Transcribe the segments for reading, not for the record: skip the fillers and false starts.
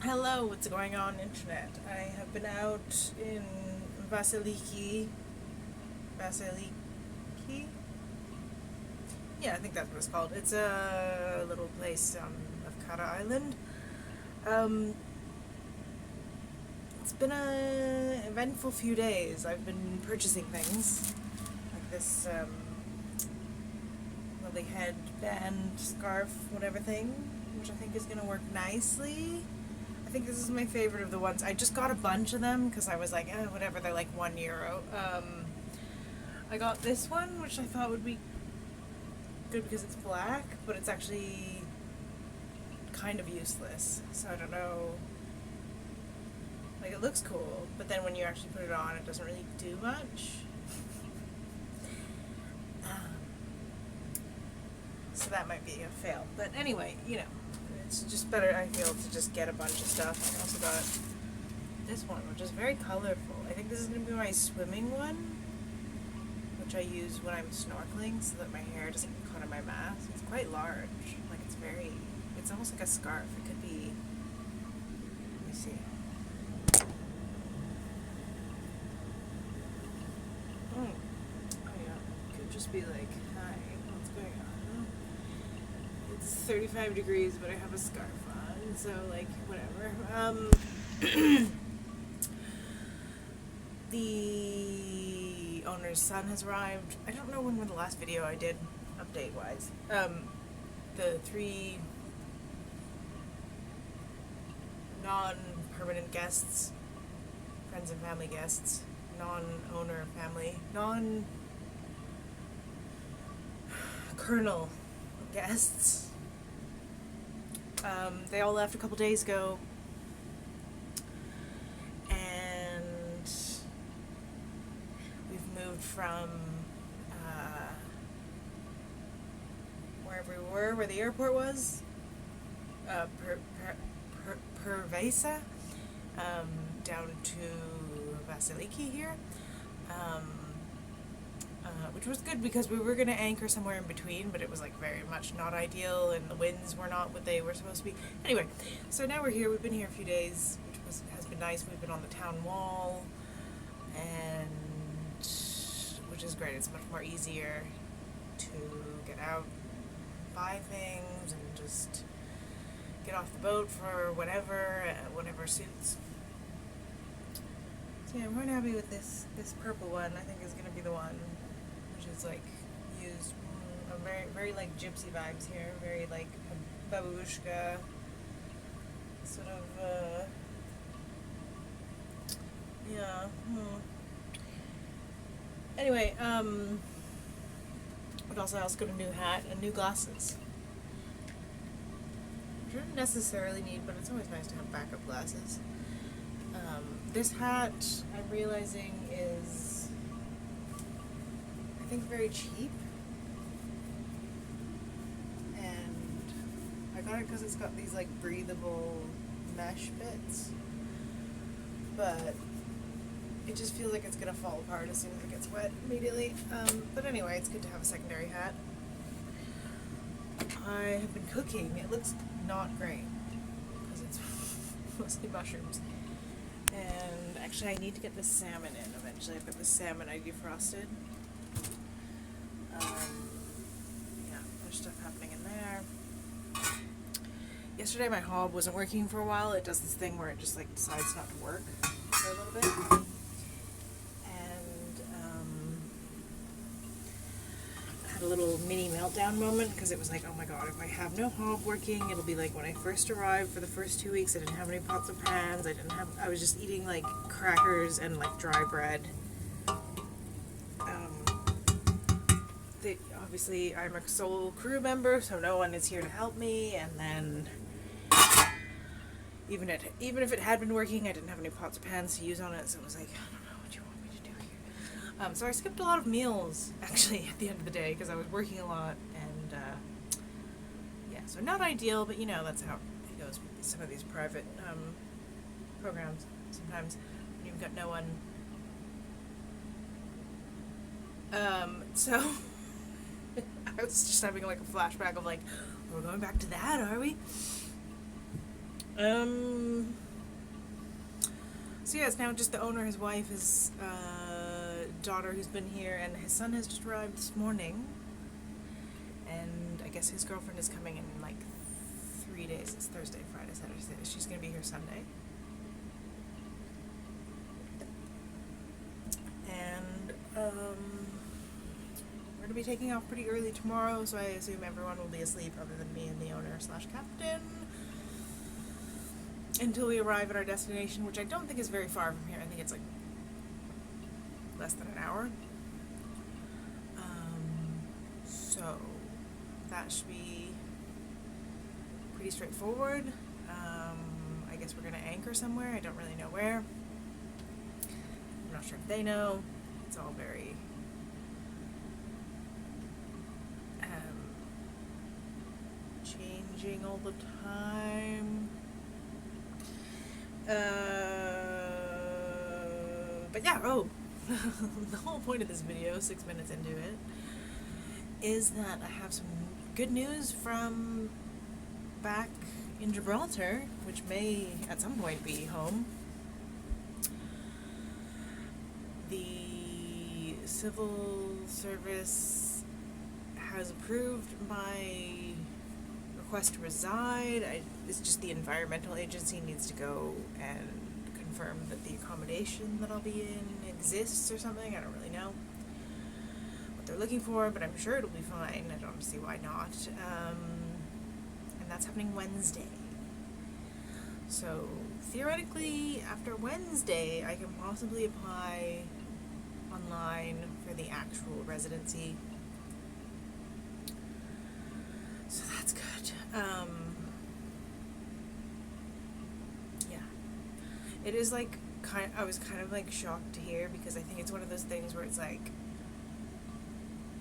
Hello, what's going on, internet? I have been out in Vasiliki? Yeah, I think that's what it's called. It's a little place of Kara Island. Um, it's been a eventful few days. I've been purchasing things like this lovely headband, scarf, whatever thing, which I think is gonna work nicely. I think this is my favorite of the ones. I just got a bunch of them because I was like, whatever, they're like €1. I got this one, which I thought would be good because it's black, but it's actually kind of useless. So I don't know. Like, it looks cool, but then when you actually put it on, it doesn't really do much. Um, so that might be a fail. But anyway, it's just better, I feel, to just get a bunch of stuff. I also got this one, which is very colorful. I think this is going to be my swimming one, which I use when I'm snorkeling so that my hair doesn't get caught in my mask. It's quite large. Like, it's almost like a scarf. It could be, let me see. Oh yeah. It could just be like, hi, what's going on? It's 35 degrees, but I have a scarf on, so like, whatever. The owner's son has arrived. I don't know when the last video I did, update wise. The three non-permanent guests, friends and family guests, non-owner family, non-colonel guests. They all left a couple days ago, and we've moved from wherever we were, where the airport was, Pervasa, down to Vasiliki here, which was good because we were going to anchor somewhere in between, but it was like very much not ideal, and the winds were not what they were supposed to be. Anyway, so now we're here. We've been here a few days, has been nice. We've been on the town wall, and which is great. It's much more easier to get out, buy things, and just get off the boat for whatever suits. So yeah, I'm quite happy with this purple one. I think is going to be the one, which is like used a very like gypsy vibes here, very like a babushka sort of yeah. Anyway, what else? I also got a new hat and new glasses. Which I don't necessarily need, but it's always nice to have backup glasses. This hat, I'm realizing, is, I think, very cheap. And I got it because it's got these, like, breathable mesh bits. But it just feels like it's going to fall apart as soon as it gets wet immediately. But anyway, it's good to have a secondary hat. I have been cooking. It looks not great because it's mostly mushrooms. And actually, I need to get the salmon in eventually. I've got the salmon I defrosted. Yeah, there's stuff happening in there. Yesterday, my hob wasn't working for a while. It does this thing where it just like decides not to work for a little bit. A little mini meltdown moment because it was like, oh my god, if I have no hob working, it'll be like when I first arrived for the first 2 weeks. I didn't have any pots and pans. I was just eating like crackers and like dry bread. Obviously I'm a sole crew member, so no one is here to help me, and then even if it had been working, I didn't have any pots or pans to use on it, so it was like, I don't know what you want me to do here. So I skipped a lot of meals, actually, at the end of the day, because I was working a lot, and, yeah, so not ideal, but, that's how it goes with some of these private, programs, sometimes, when you've got no one. So, I was just having, like, a flashback of, like, we're going back to that, are we? Um. So yeah, it's now just the owner, his wife, his daughter who's been here, and his son has just arrived this morning. And I guess his girlfriend is coming in like 3 days. It's Thursday, Friday, Saturday, Sunday. She's gonna be here Sunday. And we're gonna be taking off pretty early tomorrow, so I assume everyone will be asleep other than me and the owner slash captain until we arrive at our destination, which I don't think is very far from here. I think it's like less than an hour. So that should be pretty straightforward. I guess we're gonna anchor somewhere. I don't really know where. I'm not sure if they know. It's all very changing all the time. But yeah, the whole point of this video, 6 minutes into it, is that I have some good news from back in Gibraltar, which may at some point be home. The civil service has approved my request to reside. It's just the environmental agency needs to go and confirm that the accommodation that I'll be in exists or something. I don't really know what they're looking for, but I'm sure it'll be fine. I don't see why not. And that's happening Wednesday. So theoretically, after Wednesday, I can possibly apply online for the actual residency. So that's good. Yeah. It is like I was kind of like shocked to hear, because I think it's one of those things where it's like,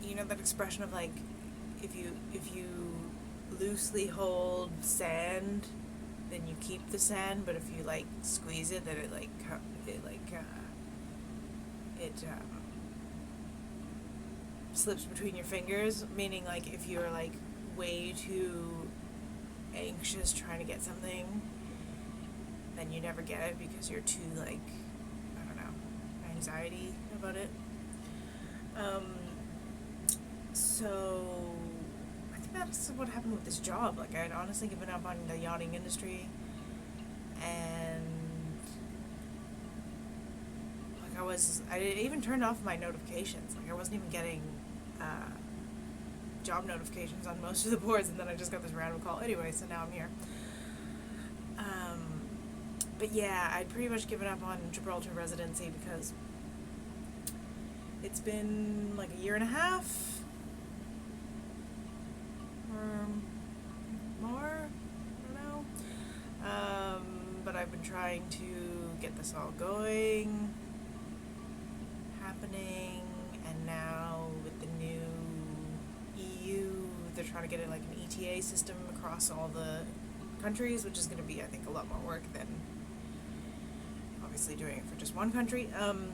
you know that expression of like, if you loosely hold sand, then you keep the sand, but if you like squeeze it, then it slips between your fingers, meaning like if you're like way too anxious trying to get something, then you never get it because you're too like, I don't know, anxiety about it. So I think that's what happened with this job. Like, I had honestly given up on the yachting industry, and like I even turned off my notifications. Like, I wasn't even getting job notifications on most of the boards, and then I just got this random call anyway, so now I'm here. But yeah, I'd pretty much given up on Gibraltar residency because it's been like a year and a half or more, I don't know. But I've been trying to get this all going, happening, and now with the new EU, they're trying to get it like an ETA system across all the countries, which is going to be, I think, a lot more work than obviously doing it for just one country. And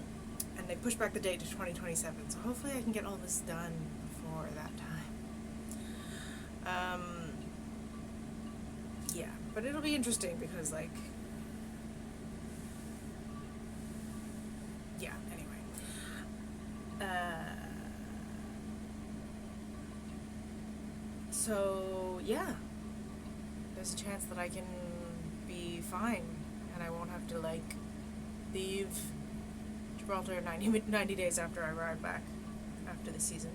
they pushed back the date to 2027, so hopefully I can get all this done before that time. Yeah, but it'll be interesting because, like, yeah, anyway. So, yeah, there's a chance that I can be fine and I won't have to, like, leave Gibraltar 90 days after I arrive back after the season.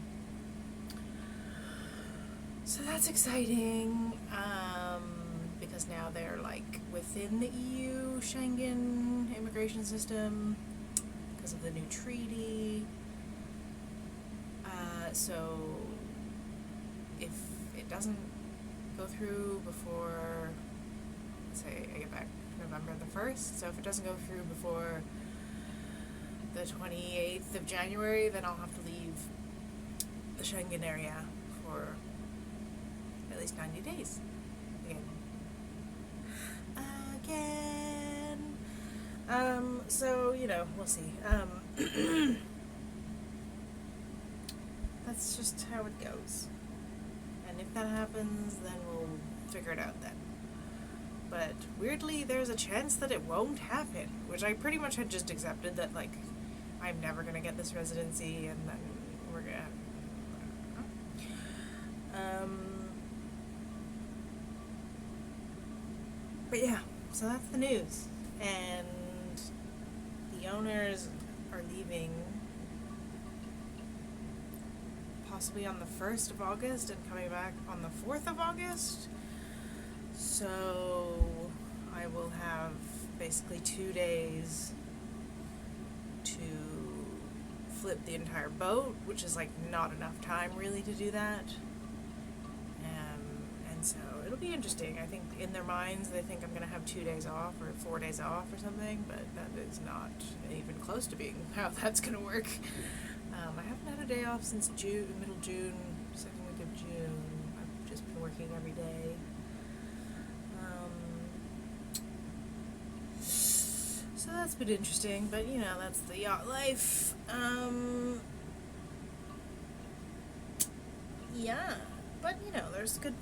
So that's exciting, because now they're like within the EU Schengen immigration system because of the new treaty. So if it doesn't go through before, let's say I get back November the 1st, so if it doesn't go through before the 28th of January, then I'll have to leave the Schengen area for at least 90 days. Again. So, you know, we'll see. That's just how it goes. And if that happens, then we'll figure it out then. But that weirdly there's a chance that it won't happen, which I pretty much had just accepted that, like, I'm never gonna get this residency, and then we're gonna. But yeah, so that's the news, and the owners are leaving possibly on the 1st of August and coming back on the 4th of August. So I will have basically 2 days to flip the entire boat, which is like not enough time really to do that. And so it'll be interesting. I think in their minds they think I'm going to have 2 days off or 4 days off or something, but that is not even close to being how that's going to work. I haven't had a day off since middle June, second week of June. I've just been working every day. So that's been interesting, but you know, that's the yacht life. Yeah, but you know, there's good,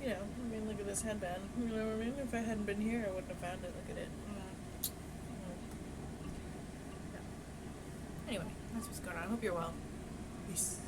you know, I mean, look at this headband, you know what I mean? If I hadn't been here, I wouldn't have found it. Look at it. Yeah. Anyway, that's what's going on. I hope you're well. Peace.